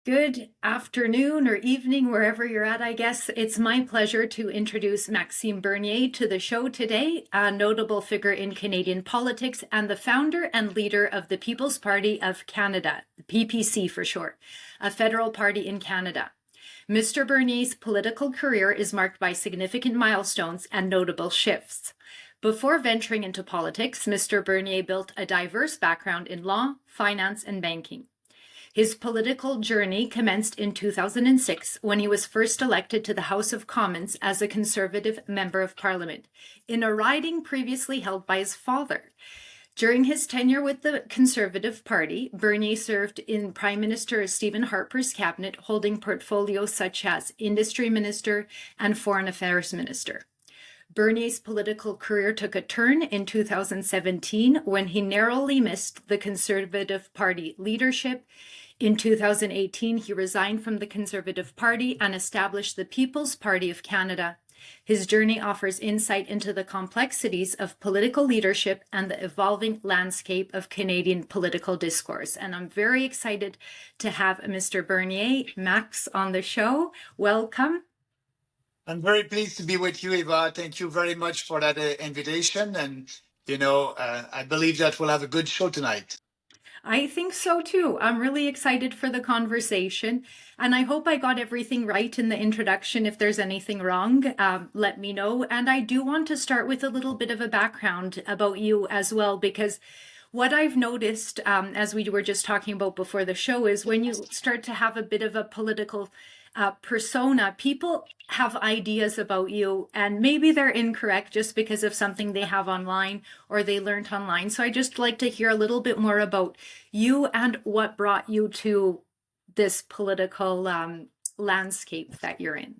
Good afternoon or evening, wherever you're at, I guess. It's my pleasure to introduce Maxime Bernier to the show today, a notable figure in Canadian politics and the founder and leader of the People's Party of Canada, PPC for short, a federal party in Canada. Mr. Bernier's political career is marked by significant milestones and notable shifts. Before venturing into politics, Mr. Bernier built a diverse background in law, finance, and banking. His political journey commenced in 2006 when he was first elected to the House of Commons as a Conservative Member of Parliament, in a riding previously held by his father. During his tenure with the Conservative Party, Bernier served in Prime Minister Stephen Harper's cabinet, holding portfolios such as Industry Minister and Foreign Affairs Minister. Bernier's political career took a turn in 2017 when he narrowly missed the Conservative Party leadership. In 2018, he resigned from the Conservative Party and established the People's Party of Canada. His journey offers insight into the complexities of political leadership and the evolving landscape of Canadian political discourse. And I'm very excited to have Mr. Bernier, Max, on the show. Welcome. I'm very pleased to be with you, Eva. Thank you very much for that invitation. And, I believe that we'll have a good show tonight. I think so too. I'm really excited for the conversation, and I hope I got everything right in the introduction. If there's anything wrong, let me know. And I do want to start with a little bit of a background about you as well, because what I've noticed, as we were just talking about before the show, is when you start to have a bit of a political persona, people have ideas about you, and maybe they're incorrect just because of something they have online or they learned online. So I just like to hear a little bit more about you and what brought you to this political landscape that you're in.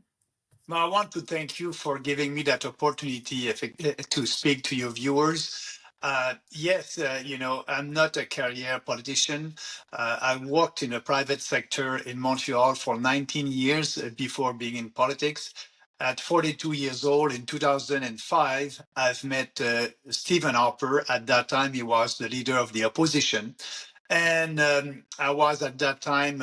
Well, I want to thank you for giving me that opportunity to speak to your viewers. Yes, I'm not a career politician. I worked in the private sector in Montreal for 19 years before being in politics. At 42 years old in 2005, I've met Stephen Harper. At that time, he was the leader of the opposition. And I was at that time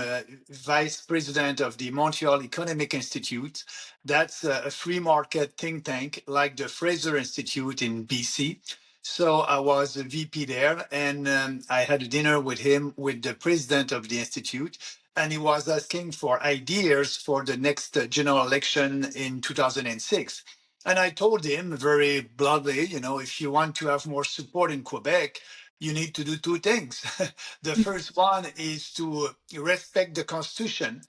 vice president of the Montreal Economic Institute. That's a free market think tank like the Fraser Institute in BC. So I was a VP there, and I had a dinner with him, with the president of the institute, and he was asking for ideas for the next general election in 2006. And I told him very bluntly, if you want to have more support in Quebec, you need to do two things. The first one is to respect the Constitution,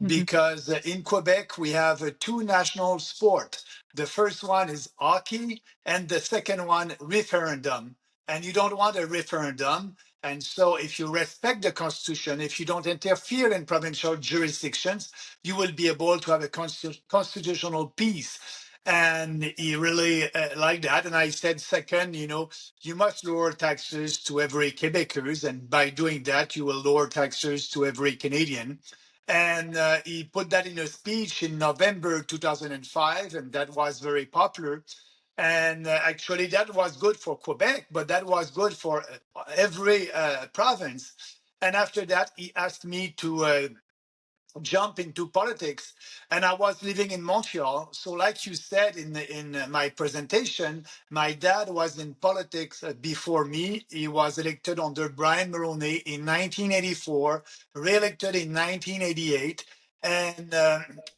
because in Quebec, we have two national sports. The first one is hockey, and the second one, referendum. And you don't want a referendum. And so if you respect the Constitution, if you don't interfere in provincial jurisdictions, you will be able to have a constitutional peace. And he really liked that. And I said, second, you must lower taxes to every Quebecers. And by doing that, you will lower taxes to every Canadian. And he put that in a speech in November 2005, and that was very popular. And actually, that was good for Quebec, but that was good for every province. And after that, he asked me to jump into politics, and I was living in Montreal. So like you said in my presentation, my dad was in politics before me. He was elected under Brian Mulroney in 1984, re-elected in 1988, and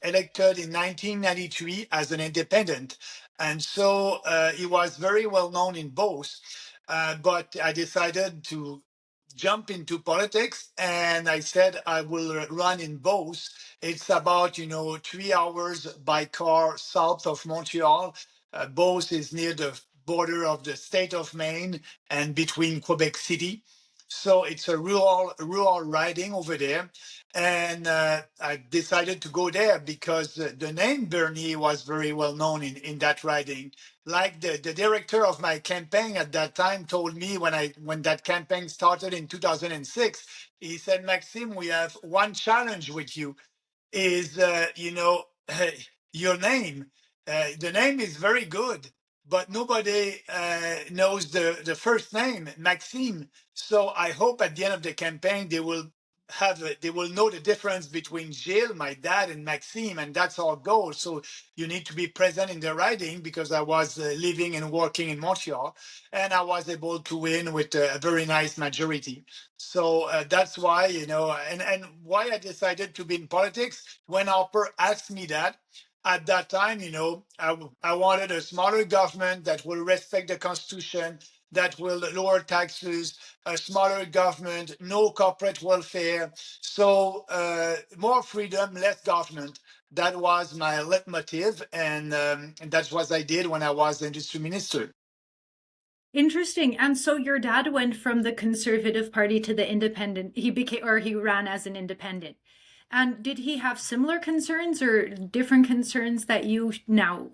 elected in 1993 as an independent. And so he was very well known in both, but I decided to jump into politics, and I said I will run in both. It's about 3 hours by car south of Montreal. Both is near the border of the state of Maine and between Quebec City. So it's a rural riding over there. And I decided to go there because the name Bernier was very well known in that riding. Like the director of my campaign at that time told me when that campaign started in 2006, he said, Maxime, we have one challenge with you is, your name. The name is very good, but nobody knows the first name, Maxime. So I hope at the end of the campaign, they will they will know the difference between Gilles, my dad, and Maxime, and that's our goal. So you need to be present in the riding because I was living and working in Montreal, and I was able to win with a very nice majority. So that's why, and why I decided to be in politics. When Harper asked me that, at that time, I wanted a smaller government that will respect the Constitution, that will lower taxes, a smaller government, no corporate welfare. So more freedom, less government. That was my leitmotiv, and that's what I did when I was industry minister. Interesting. And so your dad went from the Conservative Party to the Independent. He ran as an independent. And did he have similar concerns or different concerns that you now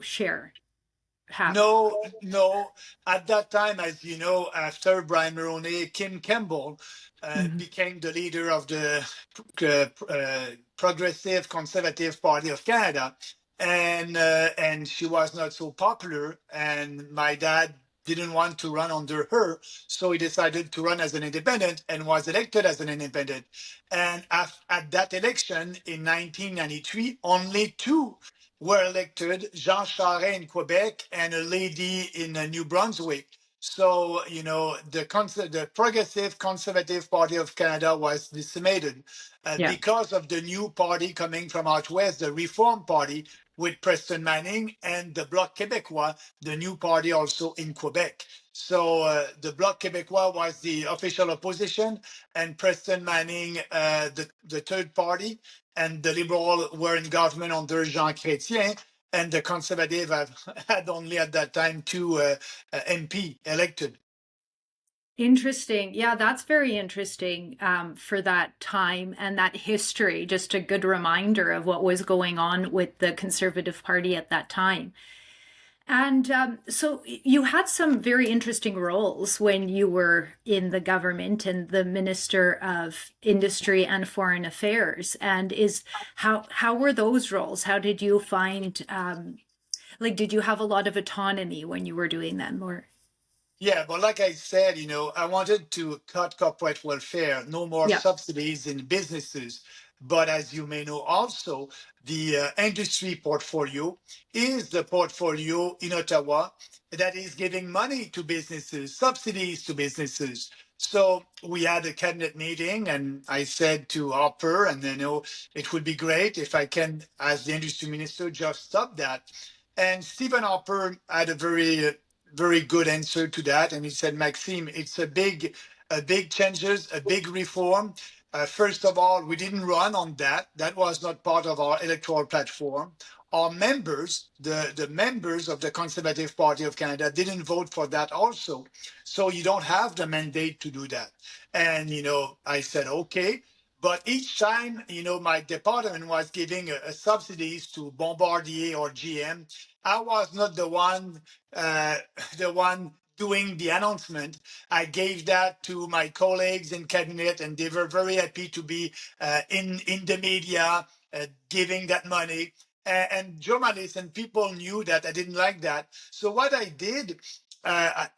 have? No, no. At that time, as you know, after Brian Mulroney, Kim Campbell Mhm. became the leader of the Progressive Conservative Party of Canada, and she was not so popular. And my dad didn't want to run under her, so he decided to run as an independent and was elected as an independent. And at that election in 1993, only two were elected, Jean Charest in Quebec and a lady in New Brunswick. So, the Progressive Conservative Party of Canada was decimated Yeah. because of the new party coming from out west, the Reform Party with Preston Manning, and the Bloc Québécois, the new party also in Quebec. So the Bloc Québécois was the official opposition, and Preston Manning, the third party, and the Liberals were in government under Jean Chrétien, and the Conservative had only at that time two MP elected. Interesting. Yeah, that's very interesting for that time and that history. Just a good reminder of what was going on with the Conservative Party at that time. And so you had some very interesting roles when you were in the government and the Minister of Industry and Foreign Affairs. And how were those roles? How did you find did you have a lot of autonomy when you were doing them or Yeah, but like I said, I wanted to cut corporate welfare, no more yeah. subsidies in businesses. But as you may know, also, the industry portfolio is the portfolio in Ottawa that is giving money to businesses, subsidies to businesses. So we had a cabinet meeting, and I said to Harper, and it would be great if I can, as the industry minister, just stop that. And Stephen Harper had a very good answer to that. And he said, Maxime, it's a big changes, a big reform. First of all, we didn't run on that. That was not part of our electoral platform. Our members, the members of the Conservative Party of Canada, didn't vote for that also. So you don't have the mandate to do that. And, I said, okay. But each time, my department was giving a subsidies to Bombardier or GM, I was not uh, the one doing the announcement. I gave that to my colleagues in cabinet, and they were very happy to be in the media giving that money. And journalists and people knew that I didn't like that. So what I did, I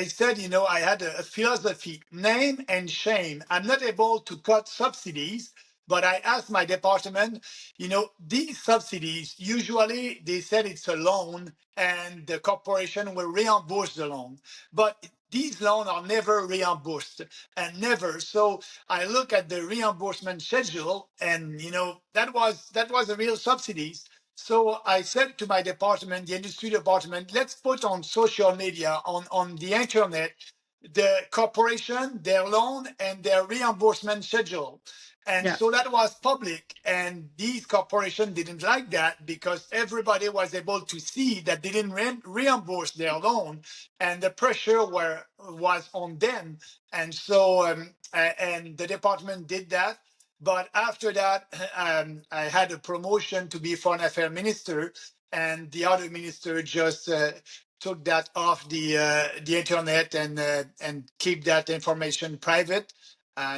said, I had a philosophy, name and shame. I'm not able to cut subsidies, but I asked my department, these subsidies, usually they said it's a loan and the corporation will reimburse the loan. But these loans are never reimbursed and never. So I look at the reimbursement schedule, and that was a real subsidies. So I said to my department, the industry department, let's put on social media, on the internet, the corporation, their loan, and their reimbursement schedule. And Yeah. so that was public. And these corporations didn't like that because everybody was able to see that they didn't reimburse their loan, and the pressure was on them. And so, and the department did that. But after that, I had a promotion to be foreign affairs minister, and the other minister just took that off the internet and keep that information private.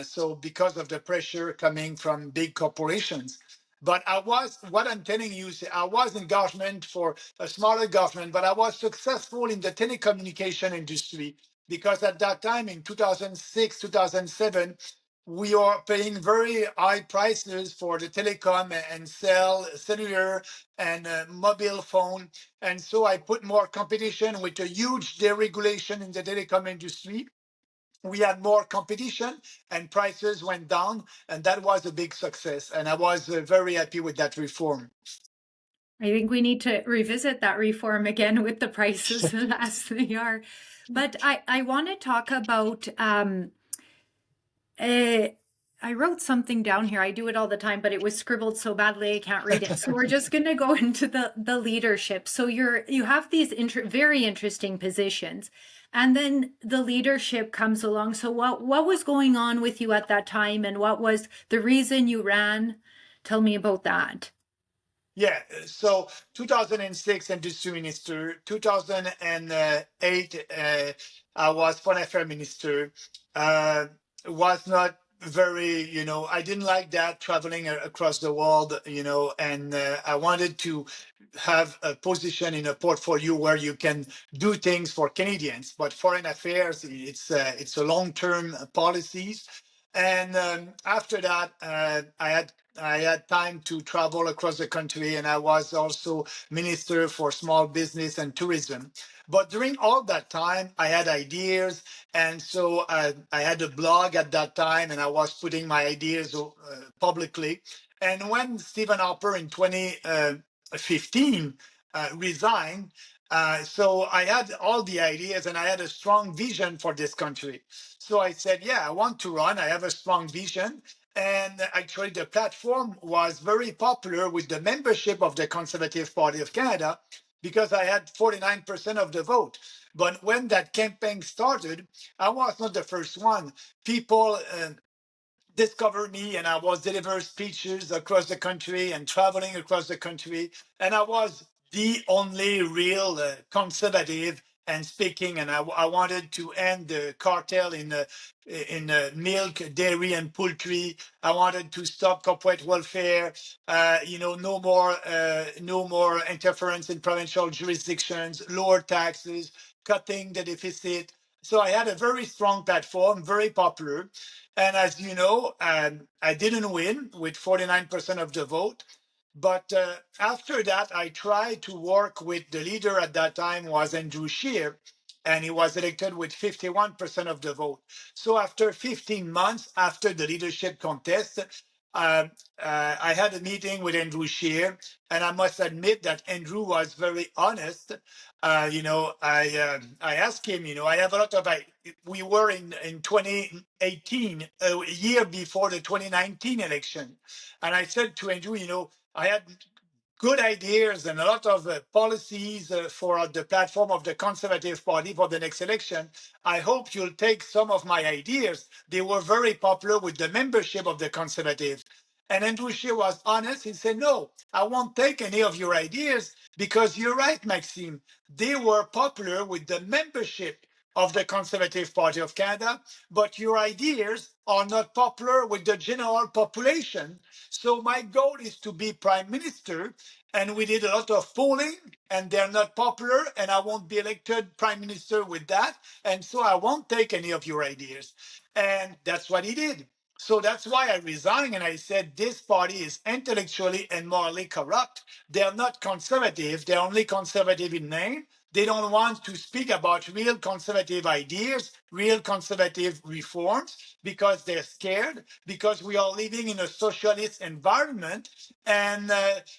So because of the pressure coming from big corporations. But what I'm telling you is I was in government for a smaller government, but I was successful in the telecommunication industry because at that time in 2006, 2007, we are paying very high prices for the telecom and cellular and mobile phone. And so I put more competition with a huge deregulation in the telecom industry. We had more competition and prices went down, and that was a big success. And I was very happy with that reform. I think we need to revisit that reform again with the prices as they are. But I want to talk about I wrote something down here. I do it all the time, but it was scribbled so badly I can't read it. So we're just going to go into the leadership. So you have these very interesting positions, and then the leadership comes along. So what was going on with you at that time, and what was the reason you ran? Tell me about that. Yeah, so 2006 industry minister, 2008 I was foreign affairs minister. Was not very, I didn't like that traveling across the world, and I wanted to have a position in a portfolio where you can do things for Canadians. But foreign affairs, it's a long-term policies. And after that, I had time to travel across the country, and I was also minister for small business and tourism. But during all that time, I had ideas, and so I had a blog at that time, and I was putting my ideas publicly. And when Stephen Harper in 2015 resigned, so I had all the ideas, and I had a strong vision for this country. So I said, yeah, I want to run. I have a strong vision. And actually, the platform was very popular with the membership of the Conservative Party of Canada because I had 49% of the vote. But when that campaign started, I was not the first one. People discovered me, and I was delivering speeches across the country and traveling across the country. And I was the only real conservative and speaking, and I wanted to end the cartel in milk, dairy, and poultry. I wanted to stop corporate welfare. No more interference in provincial jurisdictions, lower taxes, cutting the deficit. So I had a very strong platform, very popular. And as you know, I didn't win with 49% of the vote. But after that, I tried to work with the leader at that time was Andrew Scheer, and he was elected with 51% of the vote. So after 15 months after the leadership contest, I had a meeting with Andrew Scheer, and I must admit that Andrew was very honest. I asked him, I have a lot of, we were in 2018, a year before the 2019 election. And I said to Andrew, I had good ideas and a lot of policies for the platform of the Conservative Party for the next election. I hope you'll take some of my ideas. They were very popular with the membership of the Conservative. And Andrew Scheer was honest. He said, no, I won't take any of your ideas because you're right, Maxime. They were popular with the membership of the Conservative Party of Canada, but your ideas are not popular with the general population. So my goal is to be prime minister, and we did a lot of polling, and they're not popular, and I won't be elected prime minister with that, and so I won't take any of your ideas. And that's what he did. So that's why I resigned, and I said this party is intellectually and morally corrupt. They're not conservative, they're only conservative in name. They don't want to speak about real conservative ideas, real conservative reforms, because they're scared, because we are living in a socialist environment, and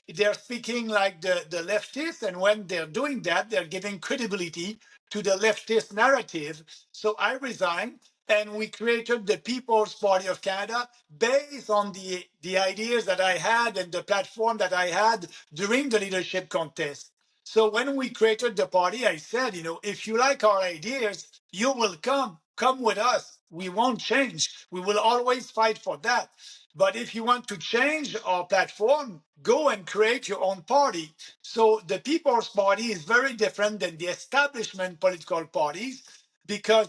they're speaking like the leftists. And when they're doing that, they're giving credibility to the leftist narrative. So I resigned, and we created the People's Party of Canada based on the ideas that I had and the platform that I had during the leadership contest. So when we created the party, I said, if you like our ideas, you will come with us. We won't change. We will always fight for that. But if you want to change our platform, go and create your own party. So the People's Party is very different than the establishment political parties because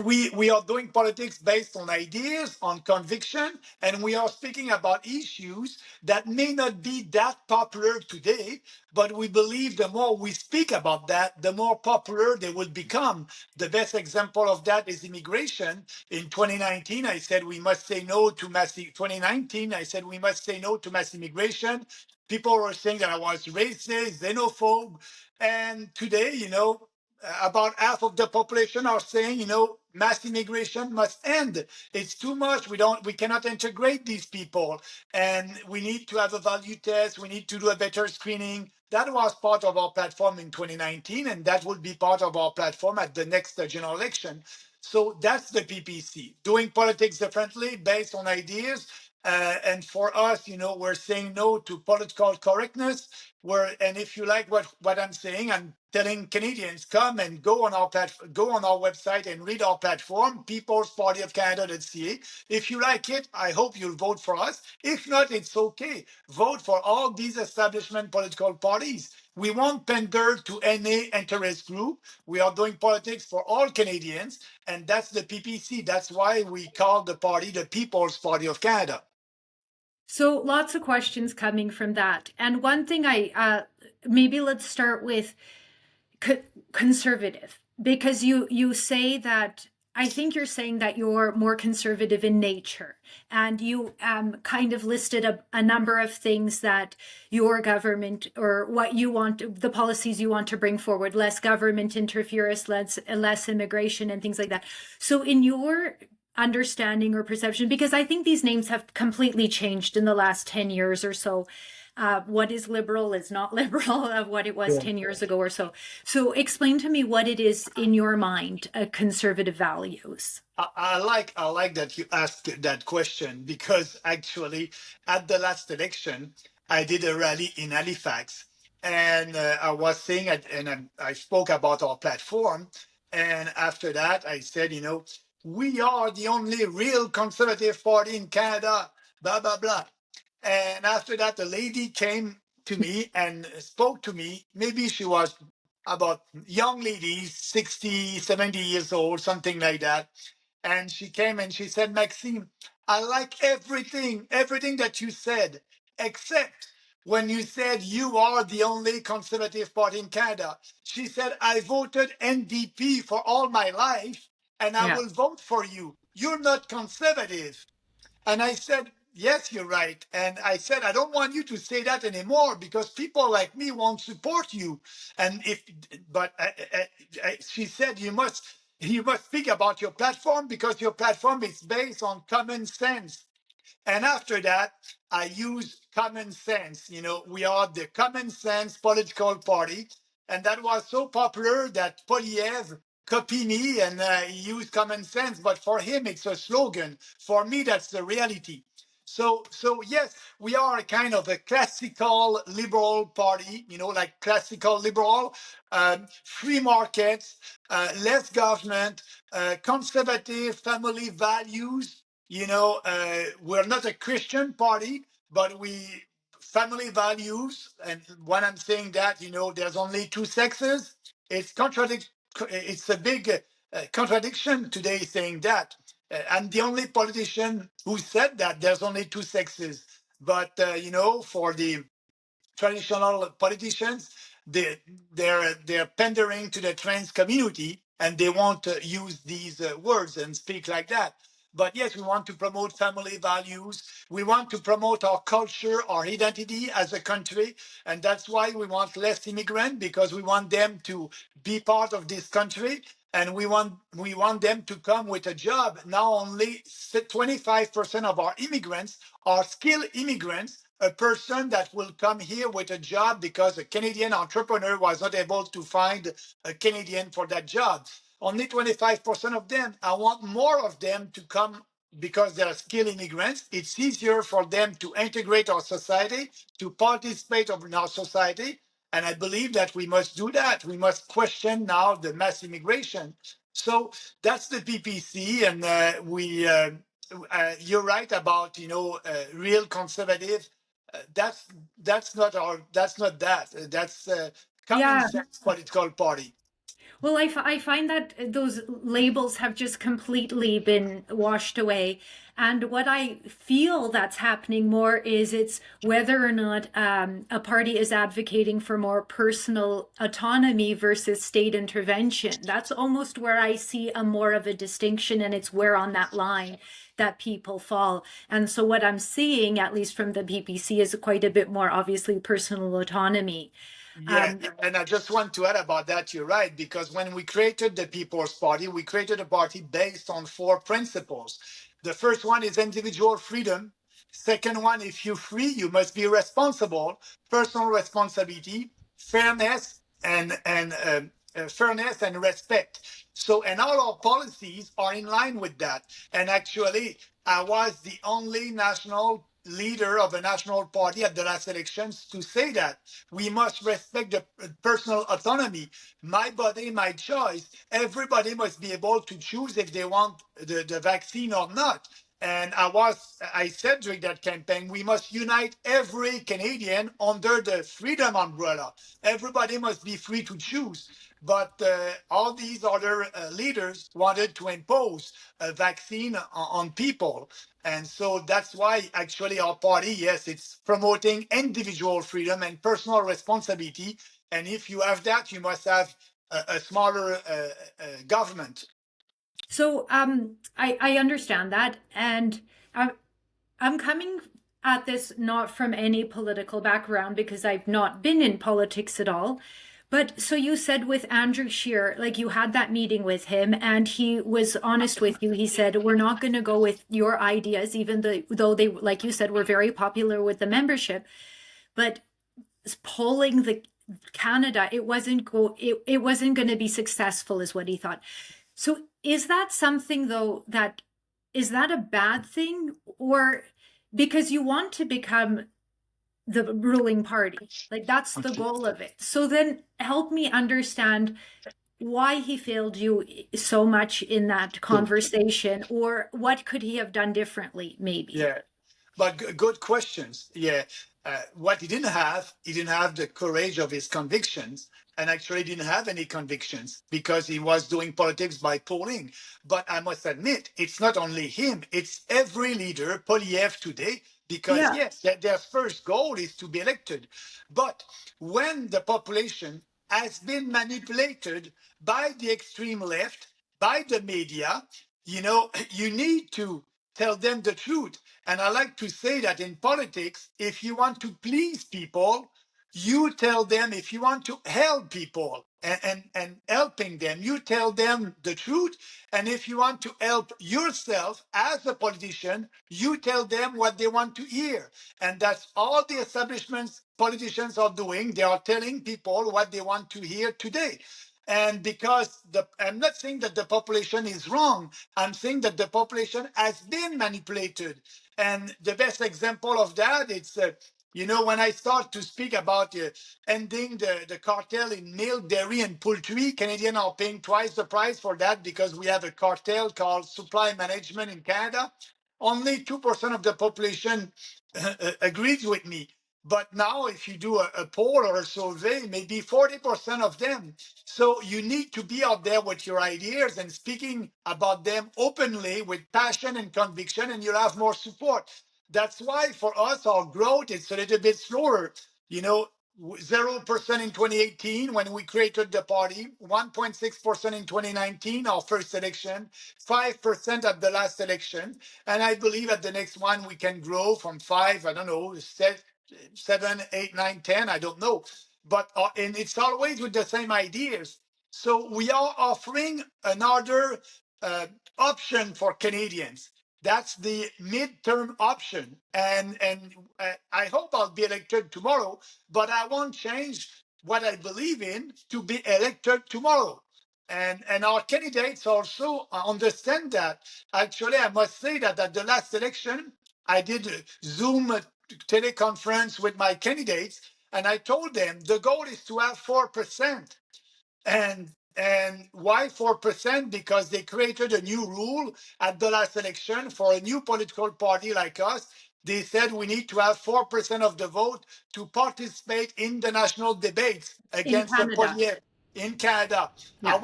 we are doing politics based on ideas, on conviction, and we are speaking about issues that may not be that popular today, but we believe the more we speak about that, the more popular they will become. The best example of that is immigration. In 2019, I said we must say no to mass. 2019, I said we must say no to mass immigration. People were saying that I was racist, xenophobe, and today, about half of the population are saying, mass immigration must end. It's too much. We cannot integrate these people. And we need to have a value test. We need to do a better screening. That was part of our platform in 2019, and that will be part of our platform at the next general election. So that's the PPC, doing politics differently based on ideas. And for us, we're saying no to political correctness. And if you like what I'm saying, I'm telling Canadians, come and go on our platform, go on our website and read our platform, peoplespartyofcanada.ca. If you like it, I hope you'll vote for us. If not, it's okay. Vote for all these establishment political parties. We won't pander to any interest group. We are doing politics for all Canadians, and that's the PPC. That's why we call the party the People's Party of Canada. So lots of questions coming from that. And one thing maybe let's start with conservative, because you say that, I think you're saying that you're more conservative in nature, and you kind of listed a number of things that your government, or what you want, the policies you want to bring forward: less government interference, less immigration, and things like that. So in your understanding or perception, because I think these names have completely changed in the last 10 years or so. What is liberal is not liberal of what it was 10 years ago or so. So explain to me what it is in your mind, conservative values. I like that you asked that question, because actually at the last election, I did a rally in Halifax, and I was saying, and I spoke about our platform. And after that, I said, we are the only real conservative party in Canada, blah, blah, blah. And after that, the lady came to me and spoke to me. Maybe she was about young lady, 60, 70 years old, something like that. And she came and she said, Maxime, I like everything that you said, except when you said you are the only conservative party in Canada. She said, I voted NDP for all my life, and I Yeah. will vote for you. You're not conservative. And I said, yes, you're right. And I said, I don't want you to say that anymore, because people like me won't support you. And she said, you must speak about your platform, because your platform is based on common sense. And after that, I use common sense. We are the common sense political party. And that was so popular that Poliev copied me, and he used common sense. But for him, it's a slogan. For me, that's the reality. So yes, we are a kind of a classical liberal party, like classical liberal, free markets, less government, conservative family values. We're not a Christian party, but we family values. And when I'm saying that, there's only two sexes. It's a big contradiction today saying that. I'm the only politician who said that there's only two sexes. But for the traditional politicians, they're pandering to the trans community, and they won't use these words and speak like that. But yes, we want to promote family values. We want to promote our culture, our identity as a country. And that's why we want less immigrant, because we want them to be part of this country. And we want them to come with a job. Now only 25% of our immigrants are skilled immigrants, a person that will come here with a job because a Canadian entrepreneur was not able to find a Canadian for that job. Only 25% of them. I want more of them to come, because they are skilled immigrants. It's easier for them to integrate our society, to participate in our society. And I believe that we must do that. We must question now the mass immigration. So that's the PPC, and you're right about real conservative. That's not that. That's common Yeah. sense political party. Well, I find that those labels have just completely been washed away. And what I feel that's happening more is it's whether or not a party is advocating for more personal autonomy versus state intervention. That's almost where I see a more of a distinction, and it's where on that line that people fall. And so what I'm seeing, at least from the PPC, is quite a bit more obviously personal autonomy. Yeah, Um, and I just want to add about that. You're right, because when we created the People's Party, we created a party based on four principles. The first one is individual freedom. Second one, if you're free, you must be responsible. Personal responsibility, fairness, and fairness and respect. So, and all our policies are in line with that. And actually, I was the only national leader of a national party at the last elections to say that we must respect the personal autonomy. My body, my choice. Everybody must be able to choose if they want the vaccine or not. And I said during that campaign, we must unite every Canadian under the freedom umbrella. Everybody must be free to choose. But all these other leaders wanted to impose a vaccine on people. And so that's why actually our party, yes, it's promoting individual freedom and personal responsibility. And if you have that, you must have a smaller government. So I understand that, and I'm coming at this not from any political background because I've not been in politics at all. But so you said with Andrew Scheer, like you had that meeting with him and he was honest with you. He said, we're not going to go with your ideas, even though they, like you said, were very popular with the membership. But polling the Canada, it wasn't going to be successful, is what he thought. So is that something though that is that a bad thing, or because you want to become the ruling party? Like that's the Okay. goal of it. So then help me understand why he failed you so much in that Good. conversation, or what could he have done differently maybe? Yeah. But good questions. Yeah. What he didn't have the courage of his convictions, and actually didn't have any convictions because he was doing politics by polling. But I must admit, it's not only him, it's every leader, Poliev today, because Yeah. yes, their first goal is to be elected. But when the population has been manipulated by the extreme left, by the media, you need to tell them the truth. And I like to say that in politics, if you want to please people, you tell them. If you want to help people and helping them, you tell them the truth. And if you want to help yourself as a politician, you tell them what they want to hear. And that's all the establishments politicians are doing. They are telling people what they want to hear today. And because I'm not saying that the population is wrong, I'm saying that the population has been manipulated. And the best example of that, it's when I start to speak about ending the cartel in milk, dairy, and poultry, Canadians are paying twice the price for that because we have a cartel called supply management in Canada. Only 2% of the population agrees with me. But now, if you do a poll or a survey, maybe 40% of them. So you need to be out there with your ideas and speaking about them openly with passion and conviction, and you'll have more support. That's why for us, our growth is a little bit slower. 0% in 2018 when we created the party, 1.6% in 2019, our first election, 5% at the last election. And I believe at the next one, we can grow from 5, I don't know, 7, 8, 9, 10, I don't know. But and it's always with the same ideas. So we are offering another option for Canadians. That's the midterm option. And I hope I'll be elected tomorrow, but I won't change what I believe in to be elected tomorrow. And our candidates also understand that. Actually, I must say that at the last election, I did a Zoom teleconference with my candidates, and I told them the goal is to have 4%. And why 4%? Because they created a new rule at the last election for a new political party like us. They said we need to have 4% of the vote to participate in the national debates In against the Canada. Poliev. in Canada. Yeah.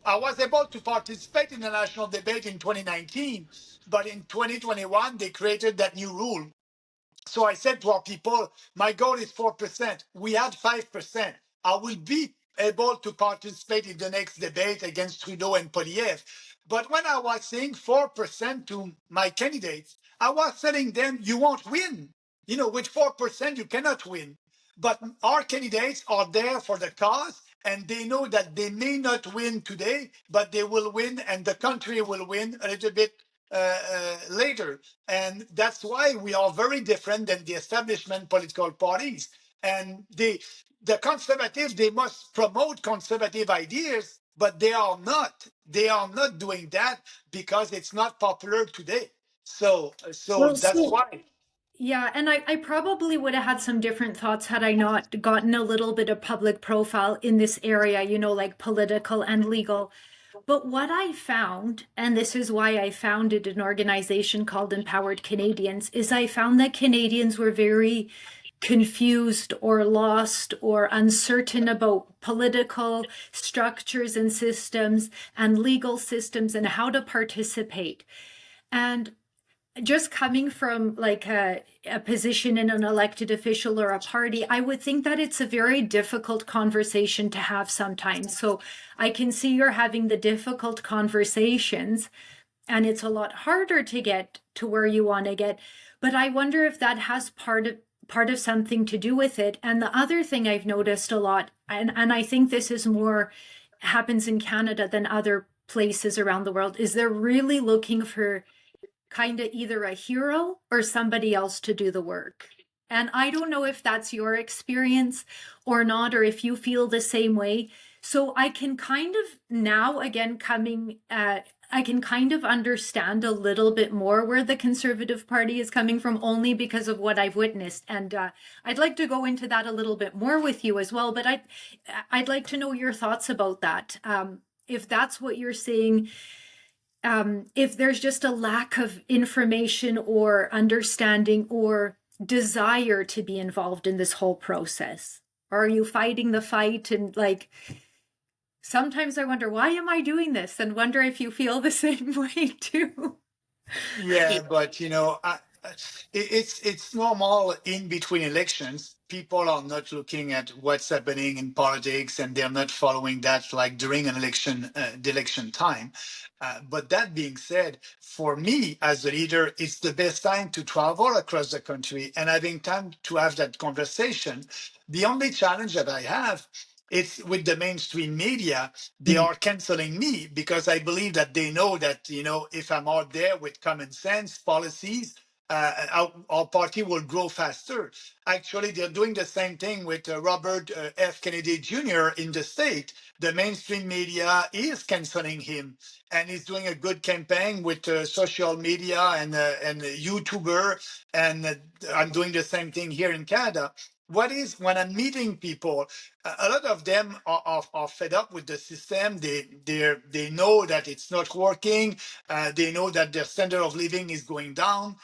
I was able to participate in the national debate in 2019, but in 2021 they created that new rule. So I said to our people, my goal is 4%. We had 5%. I will be able to participate in the next debate against Trudeau and Poliev. But when I was saying 4% to my candidates, I was telling them, you won't win. You know, with 4%, you cannot win. But our candidates are there for the cause, and they know that they may not win today, but they will win, and the country will win a little bit later. And that's why we are very different than the establishment political parties. And the conservatives, they must promote conservative ideas, but they are not. They are not doing that because it's not popular today. So Well, that's so why. yeah, and I probably would have had some different thoughts had I not gotten a little bit of public profile in this area, like political and legal. But what I found, and this is why I founded an organization called Empowered Canadians, is I found that Canadians were very confused or lost or uncertain about political structures and systems and legal systems and how to participate. And just coming from like a position in an elected official or a party, I would think that it's a very difficult conversation to have sometimes. So I can see you're having the difficult conversations, and it's a lot harder to get to where you want to get. But I wonder if that has part of something to do with it. And the other thing I've noticed a lot, and I think this is more happens in Canada than other places around the world, is they're really looking for kind of either a hero or somebody else to do the work. And I don't know if that's your experience or not, or if you feel the same way. So I can kind of now, again, I can kind of understand a little bit more where the Conservative Party is coming from, only because of what I've witnessed. And I'd like to go into that a little bit more with you as well. But I'd like to know your thoughts about that. If that's what you're seeing, if there's just a lack of information or understanding or desire to be involved in this whole process. Or are you fighting the fight? And like, sometimes I wonder, why am I doing this? And wonder if you feel the same way too. Yeah, but it's normal in between elections. People are not looking at what's happening in politics, and they're not following that like during an election, the election time. But that being said, for me as a leader, it's the best time to travel across the country and having time to have that conversation. The only challenge that I have, it's with the mainstream media. They are canceling me because I believe that they know that, if I'm out there with common sense policies, our party will grow faster. Actually, they're doing the same thing with Robert F. Kennedy Jr. in the state. The mainstream media is canceling him, and he's doing a good campaign with social media and YouTuber, and I'm doing the same thing here in Canada. What is when I'm meeting people, a lot of them are fed up with the system. They know that it's not working. They know that their standard of living is going down,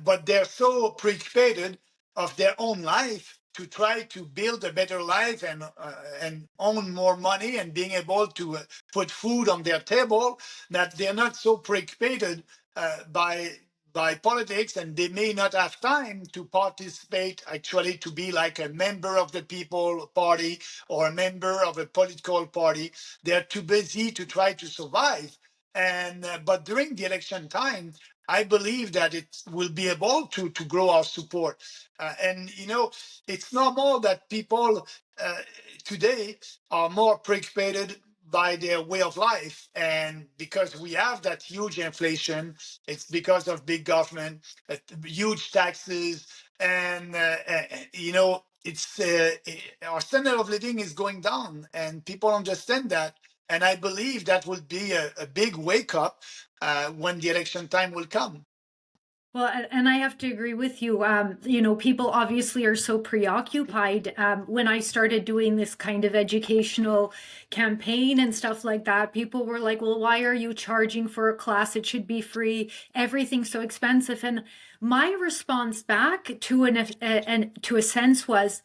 but they're so preoccupied of their own life to try to build a better life and own more money and being able to put food on their table, that they're not so preoccupied by politics, and they may not have time to participate, actually to be like a member of the people party or a member of a political party. They're too busy to try to survive. And but during the election time, I believe that it will be able to grow our support. And it's normal that people uh, today are more preoccupied by their way of life. And because we have that huge inflation, it's because of big government, huge taxes, and it's our standard of living is going down, and people understand that. And I believe that will be a big wake up when the election time will come. Well, and I have to agree with you. People obviously are so preoccupied. When I started doing this kind of educational campaign and stuff like that, people were like, well, why are you charging for a class? It should be free. Everything's so expensive. And my response back to to a sense was,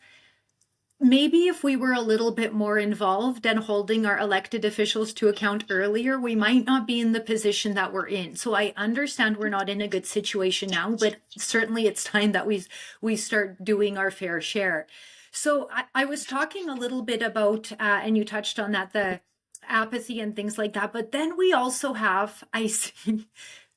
maybe if we were a little bit more involved and holding our elected officials to account earlier, we might not be in the position that we're in. So I understand we're not in a good situation now, but certainly it's time that we start doing our fair share. So I was talking a little bit about, and you touched on that, the apathy and things like that. But then we also have, I see,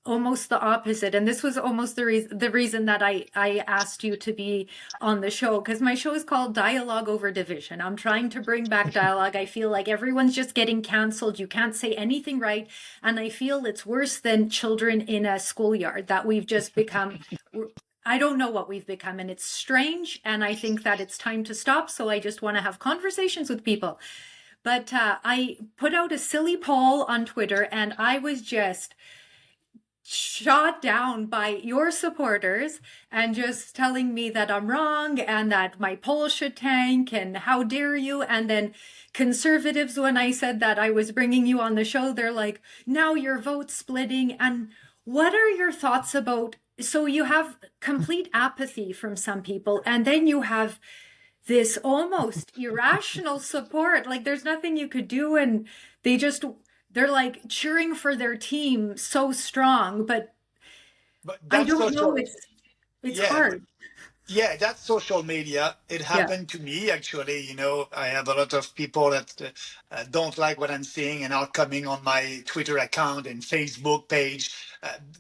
almost the opposite. And this was almost the reason that I asked you to be on the show, because my show is called Dialogue Over Division. I'm trying to bring back dialogue. I feel like everyone's just getting canceled. You can't say anything right. And I feel it's worse than children in a schoolyard, that we've just become. I don't know what we've become, and it's strange. And I think that it's time to stop. So I just want to have conversations with people. But I put out a silly poll on Twitter, and I was just shot down by your supporters and just telling me that I'm wrong and that my poll should tank and how dare you. And then conservatives, when I said that I was bringing you on the show, they're like, now your vote's splitting. And what are your thoughts about? So you have complete apathy from some people, and then you have this almost irrational support. Like there's nothing you could do, and they're like cheering for their team so strong, but I that's don't know. social. It's Yeah, hard. yeah, that's social media. It Yeah. happened to me actually. I have a lot of people that don't like what I'm saying and are coming on my Twitter account and Facebook page.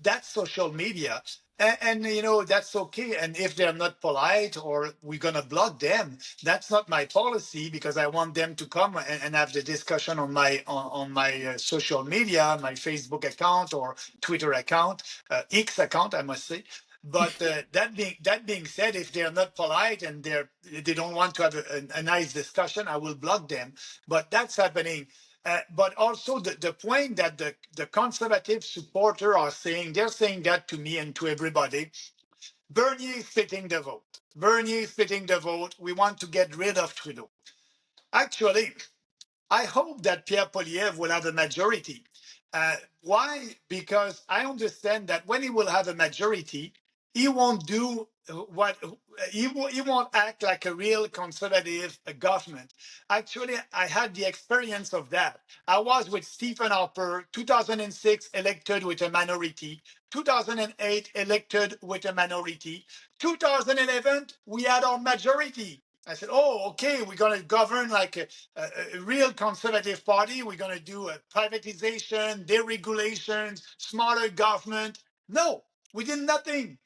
That's social media. And that's okay. And if they're not polite or we're gonna block them, that's not my policy, because I want them to come and have the discussion on my social media, my Facebook account or Twitter account, X account, I must say. But that being said, if they're not polite and they don't want to have a nice discussion, I will block them. But that's happening. But also the point that the conservative supporter are saying, they're saying that to me and to everybody. Bernier is splitting the vote. Bernier is splitting the vote. We want to get rid of Trudeau. Actually, I hope that Pierre Poilievre will have a majority. Why? Because I understand that when he will have a majority, he won't do what he won't act like a real conservative government. Actually, I had the experience of that. I was with Stephen Harper, 2006 elected with a minority, 2008 elected with a minority, 2011 we had our majority. I said, oh, okay, we're going to govern like a real conservative party. We're going to do a privatization, deregulation, smaller government. No, we did nothing.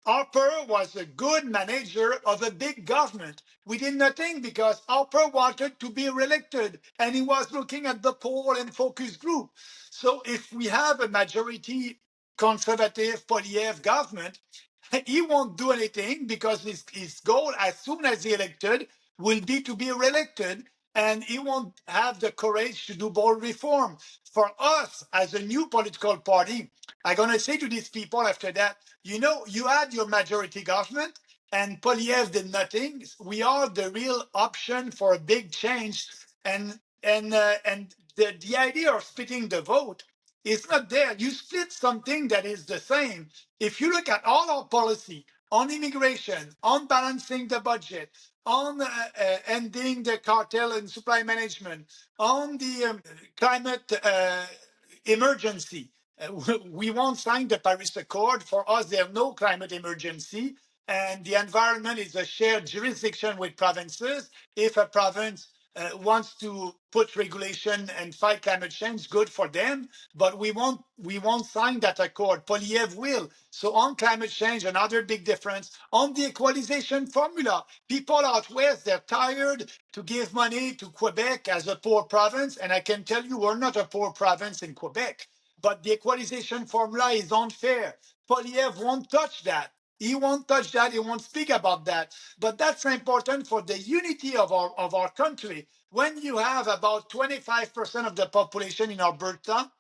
Harper was a good manager of a big government. We did nothing because Harper wanted to be reelected and he was looking at the poll and focus group. So if we have a majority conservative Poilievre government, he won't do anything because his goal, as soon as he elected, will be to be reelected, and he won't have the courage to do bold reform. For us, as a new political party, I'm going to say to these people after that, you had your majority government, and Poliev did nothing. We are the real option for a big change, and the idea of splitting the vote is not there. You split something that is the same. If you look at all our policy on immigration, on balancing the budget, on ending the cartel and supply management, on the climate emergency, we won't sign the Paris Accord. For us, there's no climate emergency, and the environment is a shared jurisdiction with provinces. If a province wants to put regulation and fight climate change, good for them. But we won't sign that accord. Poliev will. So on climate change, another big difference on the equalization formula. People out west, they're tired to give money to Quebec as a poor province, and I can tell you, we're not a poor province in Quebec. But the equalization formula is unfair. Poliev won't touch that. He won't touch that. He won't speak about that. But that's important for the unity of our country. When you have about 25% of the population in Alberta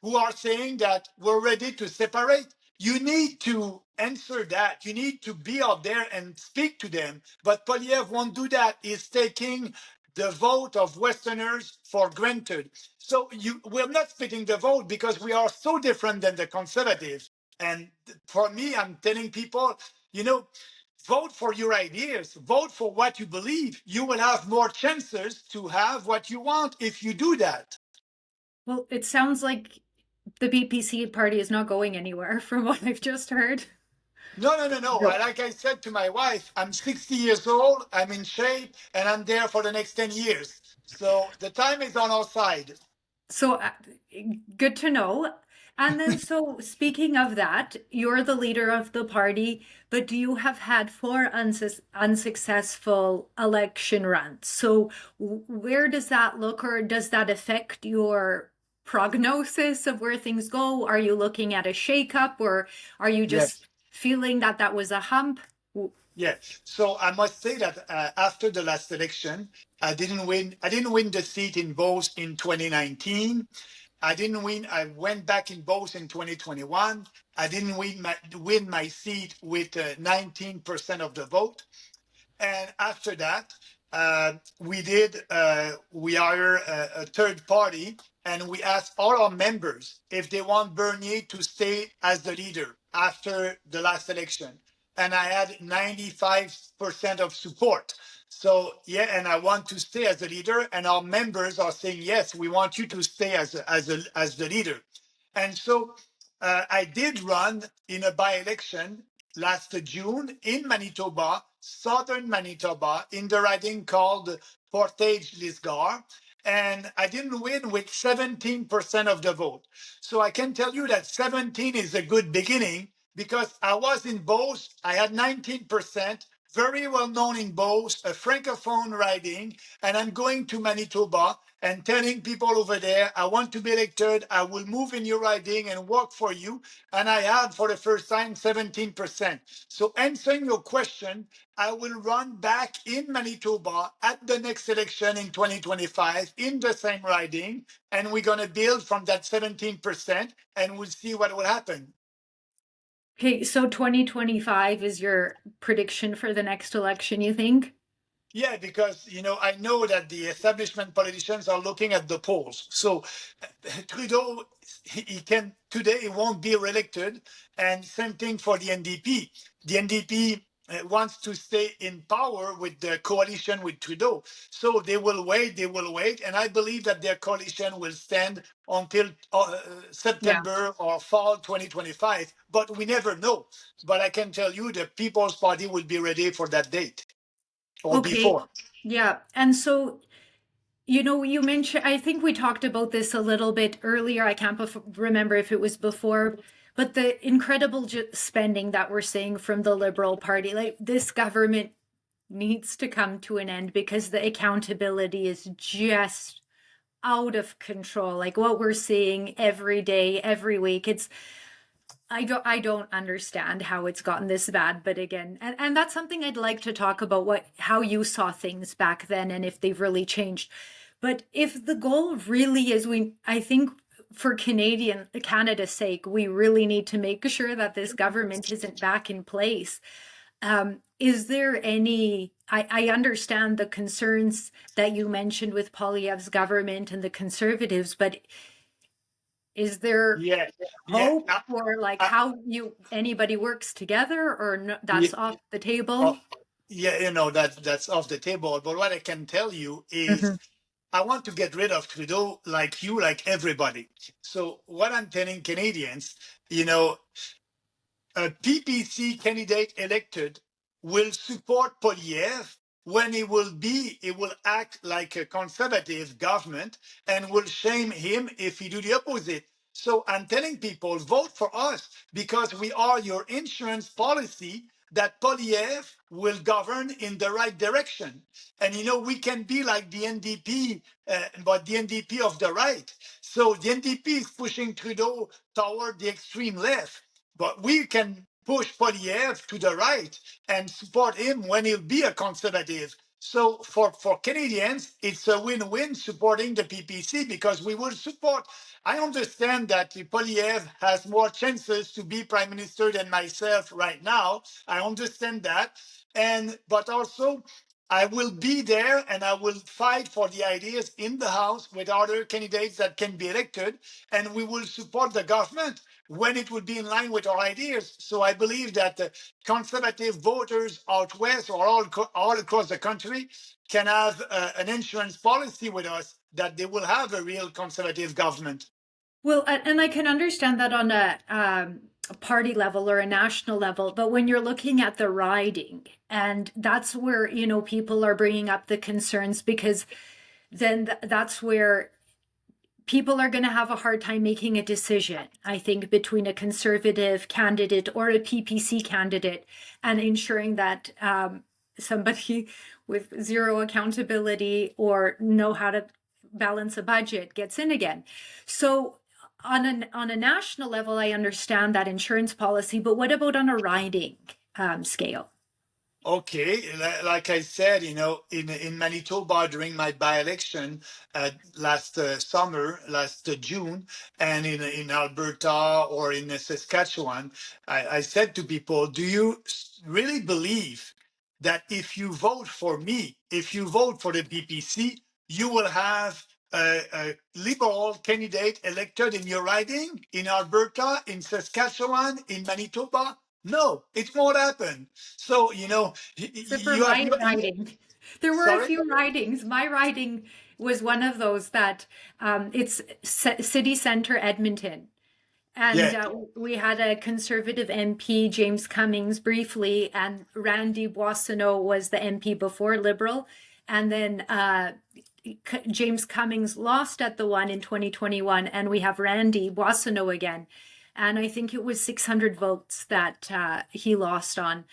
who are saying that we're ready to separate, you need to answer that. You need to be out there and speak to them. But Poliev won't do that. He's taking the vote of Westerners for granted. So we're not splitting the vote because we are so different than the conservatives. And for me, I'm telling people, you know, vote for your ideas, vote for what you believe. You will have more chances to have what you want if you do that. Well, it sounds like the PPC party is not going anywhere from what I've just heard. No, no, no, no. No. Like I said to my wife, I'm 60 years old, I'm in shape, and I'm there for the next 10 years. So the time is on our side. So good to know. And then, so speaking of that, you're the leader of the party, but you have had four unsuccessful election runs. So, where does that look, or does that affect your prognosis of where things go? Are you looking at a shakeup, or are you Yes. just feeling that that was a hump? Yeah. So I must say that after the last election, I didn't win. I didn't win the seat in both in 2019. I didn't win. I went back in both in 2021. I didn't win my seat with 19% of the vote. And after that, we hired a third party, and we asked all our members if they want Bernier to stay as the leader after the last election. And I had 95% of support. So yeah, and I want to stay as the leader, and our members are saying yes, we want you to stay as the leader. And so I did run in a by-election last June in Manitoba, southern Manitoba, in the riding called Portage-Lisgar. And I didn't win with 17% of the vote. So I can tell you that 17 is a good beginning because I was in both. I had 19%, very well known in both, a francophone riding, and I'm going to Manitoba and telling people over there, I want to be elected, I will move in your riding and work for you. And I had for the first time 17%. So answering your question, I will run back in Manitoba at the next election in 2025 in the same riding, and we're going to build from that 17%, and we'll see what will happen. Okay, so 2025 is your prediction for the next election, you think? Yeah, because I know that the establishment politicians are looking at the polls. So Trudeau, he can today he won't be reelected, and same thing for the NDP. The NDP wants to stay in power with the coalition with Trudeau. So they will wait, and I believe that their coalition will stand until Yeah. September or fall 2025. But we never know. But I can tell you the People's Party will be ready for that date or Okay. before. Yeah. And so, you mentioned, I think we talked about this a little bit earlier. I can't remember if it was before, but the incredible spending that we're seeing from the Liberal Party, like this government needs to come to an end because the accountability is just out of control. Like what we're seeing every day, every week. I don't understand how it's gotten this bad, but again, and that's something I'd like to talk about, how you saw things back then and if they've really changed. But if the goal really is, I think for Canada's sake, we really need to make sure that this government isn't back in place. Is there I understand the concerns that you mentioned with Poilievre's government and the Conservatives, but is there Yeah, yeah. hope for like how anybody works together, or no, Yeah, that's off the oh, table? yeah, that's off the table. But what I can tell you is Mhm. I want to get rid of Trudeau like you, like everybody. So what I'm telling Canadians, you know, a PPC candidate elected will support Poilievre when he will act like a conservative government and will shame him if he do the opposite. So I'm telling people, vote for us because we are your insurance policy that Poilievre will govern in the right direction. And we can be like the NDP, but the NDP of the right. So the NDP is pushing Trudeau toward the extreme left, but we can push Poilievre to the right and support him when he'll be a conservative. So for Canadians, it's a win-win supporting the PPC because we will support. I understand that Poilievre has more chances to be prime minister than myself right now. I understand that. But also I will be there and I will fight for the ideas in the House with other candidates that can be elected, and we will support the government. when it would be in line with our ideas. So I believe that conservative voters out west or all across the country can have an insurance policy with us that they will have a real conservative government. Well, and I can understand that on a party level or a national level, but when you're looking at the riding, and that's where, people are bringing up the concerns, because then that's where people are going to have a hard time making a decision, I think, between a conservative candidate or a PPC candidate, and ensuring that somebody with zero accountability or know how to balance a budget gets in again. So on a national level, I understand that insurance policy, but what about on a riding scale? Okay, like I said, in Manitoba during my by-election last summer, last June, and in Alberta or in Saskatchewan, I said to people, do you really believe that if you vote for me, if you vote for the PPC, you will have a liberal candidate elected in your riding, in Alberta, in Saskatchewan, in Manitoba? No, it won't happen. So, So for you have my no, riding, there were a sorry? few ridings. My riding was one of those that it's city center Edmonton. And Yeah. we had a conservative MP, James Cummings, briefly, and Randy Boissonneau was the MP before Liberal. And then James Cummings lost at the one in 2021, and we have Randy Boissonneau again. And I think it was 600 votes that he lost on.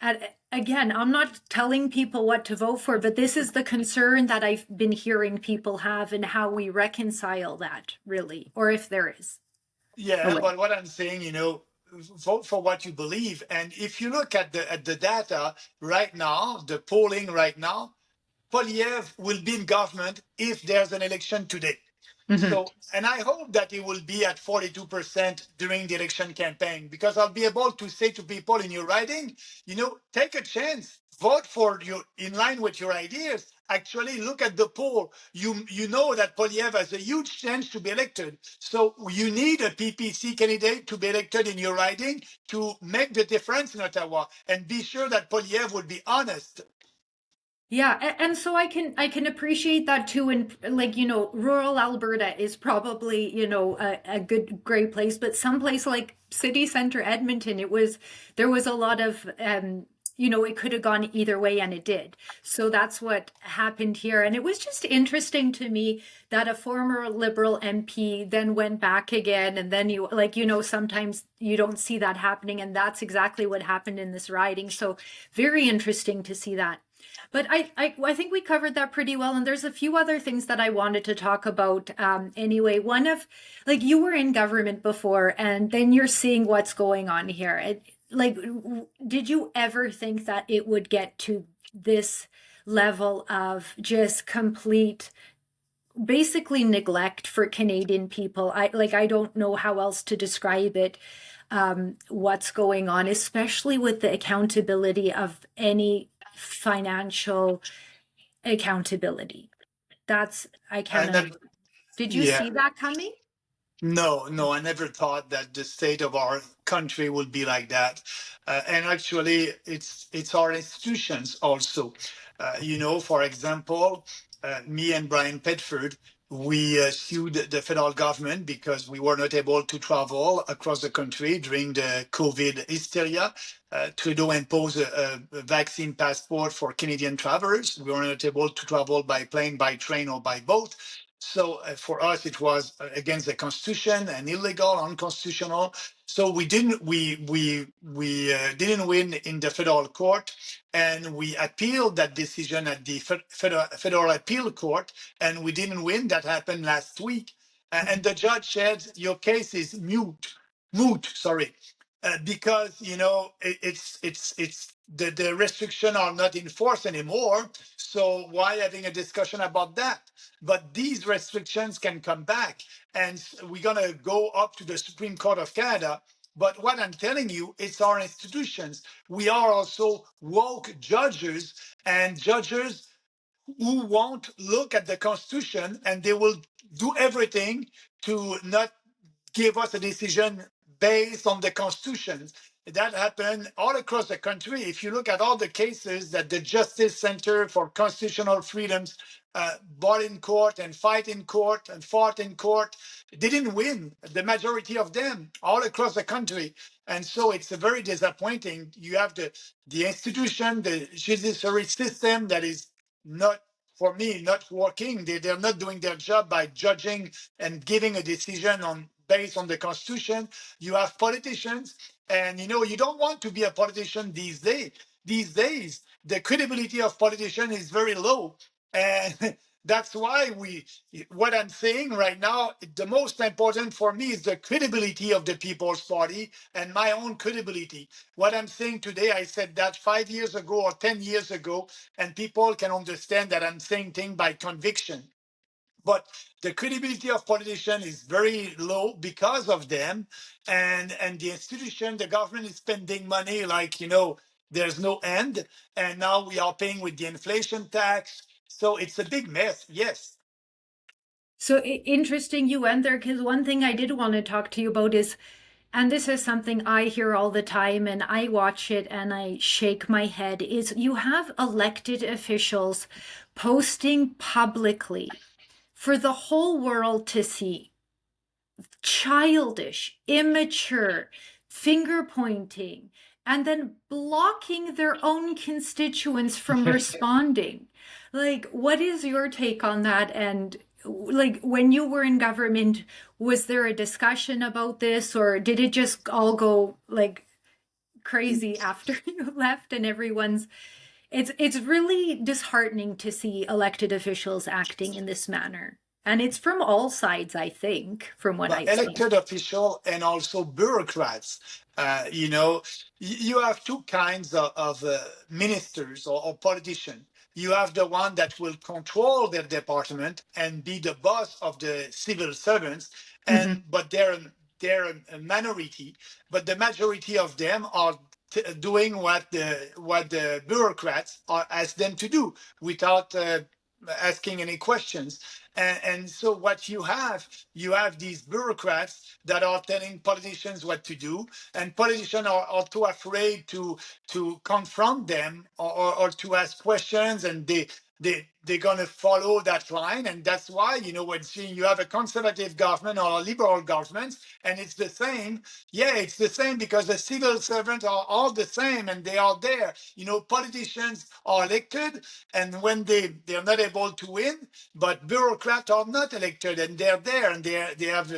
And again, I'm not telling people what to vote for, but this is the concern that I've been hearing people have, and how we reconcile that, really, or if there is a Yeah, way. but what I'm saying, vote for what you believe. And if you look at the data right now, the polling right now, Polyev will be in government if there's an election today. Mhm. So, and I hope that it will be at 42% during the election campaign, because I'll be able to say to people in your riding, take a chance, vote for you in line with your ideas. Actually, look at the poll. You know that Polyev has a huge chance to be elected. So you need a PPC candidate to be elected in your riding to make the difference in Ottawa, and be sure that Polyev would be honest. Yeah, and so I can appreciate that too. And like, rural Alberta is probably, a good great place, but someplace like city center Edmonton, there was a lot of it could have gone either way, and it did. So that's what happened here. And it was just interesting to me that a former Liberal MP then went back again, and then sometimes you don't see that happening, and that's exactly what happened in this riding. So very interesting to see that. But I think we covered that pretty well. And there's a few other things that I wanted to talk about anyway. One of, like, you were in government before, and then you're seeing what's going on here. Did you ever think that it would get to this level of just complete, basically neglect for Canadian people? I don't know how else to describe it. What's going on, especially with the accountability of any financial accountability. I can't And then, understand. Did you yeah. see that coming? No, no, I never thought that the state of our country would be like that. And actually, it's our institutions also. For example, me and Brian Petford, we sued the federal government because we were not able to travel across the country during the COVID hysteria. Trudeau imposed a vaccine passport for Canadian travelers. We were not able to travel by plane, by train, or by boat. So for us, it was against the Constitution and illegal, unconstitutional. So we didn't win in the federal court, and we appealed that decision at the federal appeal court, and we didn't win. That happened last week, and the judge said your case is moot. Sorry, because it's the restriction are not enforced anymore. So why having a discussion about that? But these restrictions can come back, and we're gonna go up to the Supreme Court of Canada. But what I'm telling you, it's our institutions. We are also woke judges, and judges who won't look at the Constitution, and they will do everything to not give us a decision based on the Constitution. That happened all across the country. If you look at all the cases that the Justice Center for Constitutional Freedoms bought in court and fight in court and fought in court, they didn't win the majority of them all across the country. And so it's very disappointing. You have the institution, the judiciary system that is not, for me, not working. They're not doing their job by judging and giving a decision on based on the Constitution. You have politicians, and you don't want to be a politician these days. These days, the credibility of politicians is very low, and that's why what I'm saying right now, the most important for me is the credibility of the People's Party and my own credibility. What I'm saying today, I said that 5 years ago or 10 years ago, and people can understand that I'm saying things by conviction. But the credibility of politicians is very low because of them, and the institution, the government is spending money like there's no end, and now we are paying with the inflation tax. So it's a big mess. Yes. So interesting you went there, because one thing I did want to talk to you about is, and this is something I hear all the time and I watch it and I shake my head, is you have elected officials posting publicly for the whole world to see childish, immature, finger pointing, and then blocking their own constituents from responding. Like, what is your take on that? And like, when you were in government, was there a discussion about this, or did it just all go like crazy after you left and everyone's it's really disheartening to see elected officials acting in this manner. And it's from all sides, I think, from what I've seen. Elected official and also bureaucrats. You have two kinds of ministers or politicians. You have the one that will control their department and be the boss of the civil servants, but they're a minority. But the majority of them are doing what the bureaucrats ask them to do without asking any questions. And so what you have these bureaucrats that are telling politicians what to do, and politicians are too afraid to confront them or to ask questions, and they're going to follow that line. And that's why, when you have a conservative government or a liberal government, and it's the same. Yeah, it's the same because the civil servants are all the same and they are there. Politicians are elected, and when they're not able to win, but bureaucrats are not elected and they're there and they have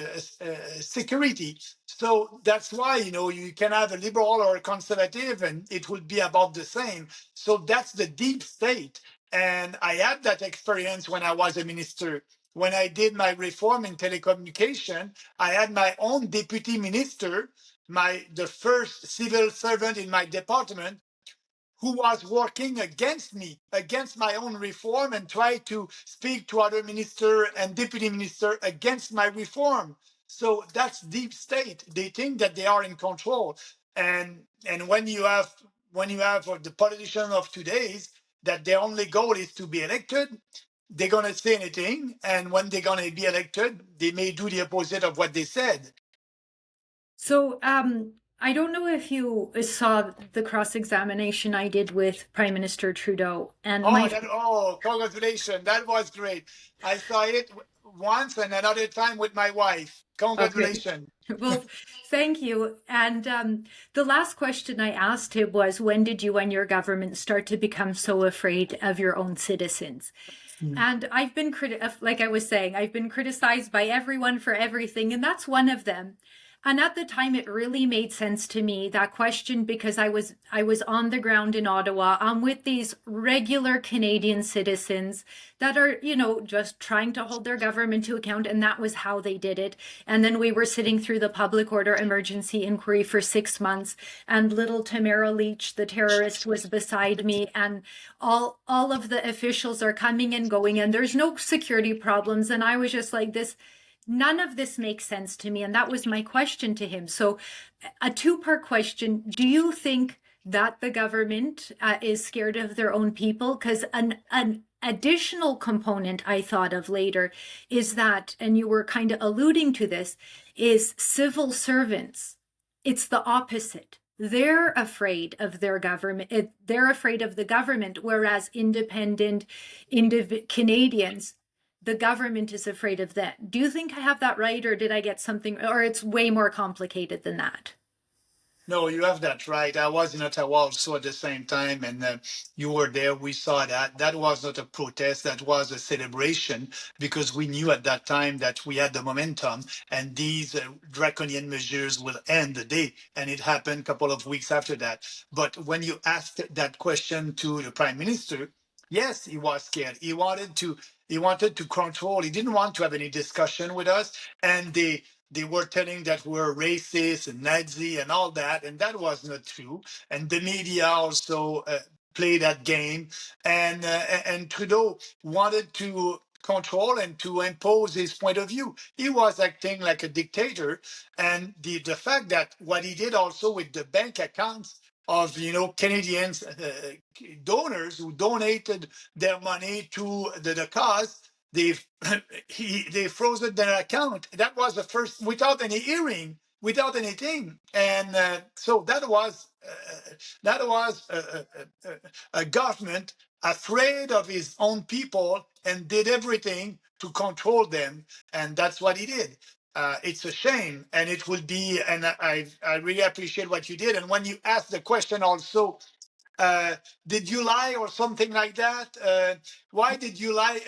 security. So that's why, you can have a liberal or a conservative and it would be about the same. So that's the deep state. And I had that experience when I was a minister. When I did my reform in telecommunication, I had my own deputy minister, the first civil servant in my department, who was working against me, against my own reform, and tried to speak to other minister and deputy minister against my reform. So that's deep state. They think that they are in control. And when you have the politicians of today's, that their only goal is to be elected, they're going to say anything. And when they're going to be elected, they may do the opposite of what they said. So I don't know if you saw the cross-examination I did with Prime Minister Trudeau. And congratulations. That was great. I saw it once and another time with my wife. Congratulations. Okay. Well, thank you. And the last question I asked him was, when did you and your government start to become so afraid of your own citizens? And I've been, like I was saying, I've been criticized by everyone for everything, and that's one of them. And at the time, it really made sense to me, that question, because I was on the ground in Ottawa. I'm with these regular Canadian citizens that are, just trying to hold their government to account. And that was how they did it. And then we were sitting through the public order emergency inquiry for 6 months. And little Tamara Leach, the terrorist, was beside me. And all of the officials are coming and going. And there's no security problems. And I was just like this. None of this makes sense to me. And that was my question to him. So a two-part question. Do you think that the government is scared of their own people? Because an additional component I thought of later is that, and you were kind of alluding to this, is civil servants it's the opposite. They're afraid of their government. They're afraid of the government, whereas independent Canadians, the government is afraid of them. Do you think I have that right, or did I get something, or it's way more complicated than that? No, you have that right. I was in Ottawa also at the same time, and you were there. We saw that. That was not a protest, that was a celebration, because we knew at that time that we had the momentum and these draconian measures will end the day. And it happened a couple of weeks after that. But when you asked that question to the Prime Minister, yes, he was scared. He wanted to control. He didn't want to have any discussion with us. And they were telling that we're racist and Nazi and all that, and that was not true. And the media also play that game, and Trudeau wanted to control and to impose his point of view. He was acting like a dictator, and the fact that what he did also with the bank accounts of Canadians donors who donated their money to the cause, they they froze their account. That was the first, without any hearing, without anything, and so that was a government afraid of his own people and did everything to control them, and that's what he did. It's a shame, and it will be. And I really appreciate what you did. And when you asked the question also, did you lie or something like that? Why did you lie?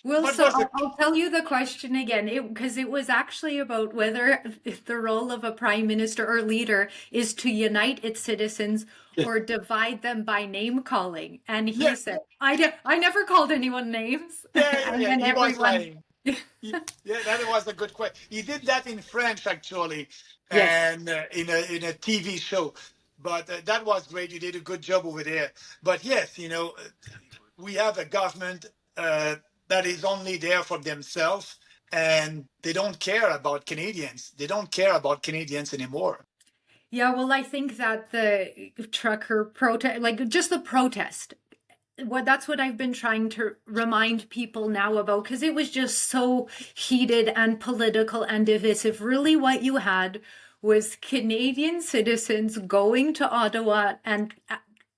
Well, What so was the? I'll tell you the question again, because it was actually about whether the role of a prime minister or leader is to unite its citizens or divide them by name calling. And he Yeah, said, I never called anyone names. And yeah. then He was everyone, lying. Yeah, that was a good question. He did that in French actually, yes. and in a TV show. But that was great. You did a good job over there. But yes, we have a government that is only there for themselves, and they don't care about Canadians. They don't care about Canadians anymore. Yeah, well, I think that the trucker protest, like just the protest, that's what I've been trying to remind people now about, because it was just so heated and political and divisive. Really, what you had was Canadian citizens going to Ottawa and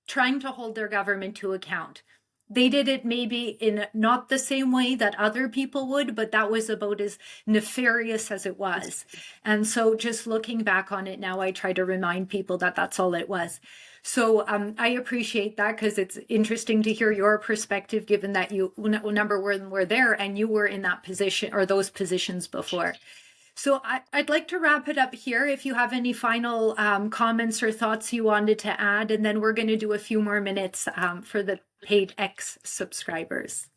trying to hold their government to account. They did it maybe in not the same way that other people would, but that was about as nefarious as it was. And so just looking back on it now, I try to remind people that that's all it was. So I appreciate that, because it's interesting to hear your perspective, given that you, number one, were there and you were in that position or those positions before. So I'd like to wrap it up here. If you have any final comments or thoughts you wanted to add, and then we're going to do a few more minutes for the paid X subscribers.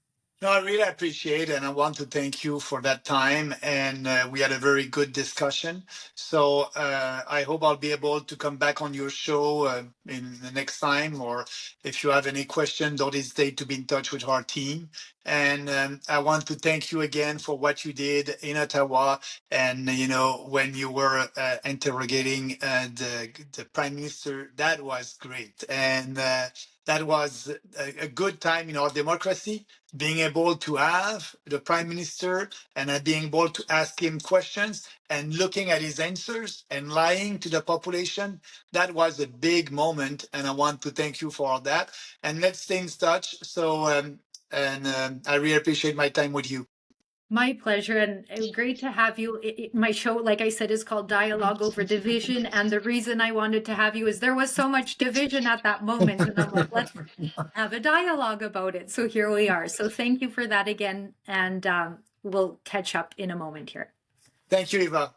No, I really appreciate it, and I want to thank you for that time. And we had a very good discussion. So I hope I'll be able to come back on your show in the next time. Or if you have any questions, don't hesitate to be in touch with our team. And I want to thank you again for what you did in Ottawa. And when you were interrogating the Prime Minister, that was great. And that was a good time in our democracy, being able to have the Prime Minister and being able to ask him questions and looking at his answers and lying to the population. That was a big moment, and I want to thank you for all that. And let's stay in touch. So, I really appreciate my time with you. My pleasure, and great to have you. My show, like I said, is called Dialogue Over Division, and the reason I wanted to have you is there was so much division at that moment, and I'm like, let's have a dialogue about it. So here we are. So thank you for that again, and we'll catch up in a moment here. Thank you, Eva.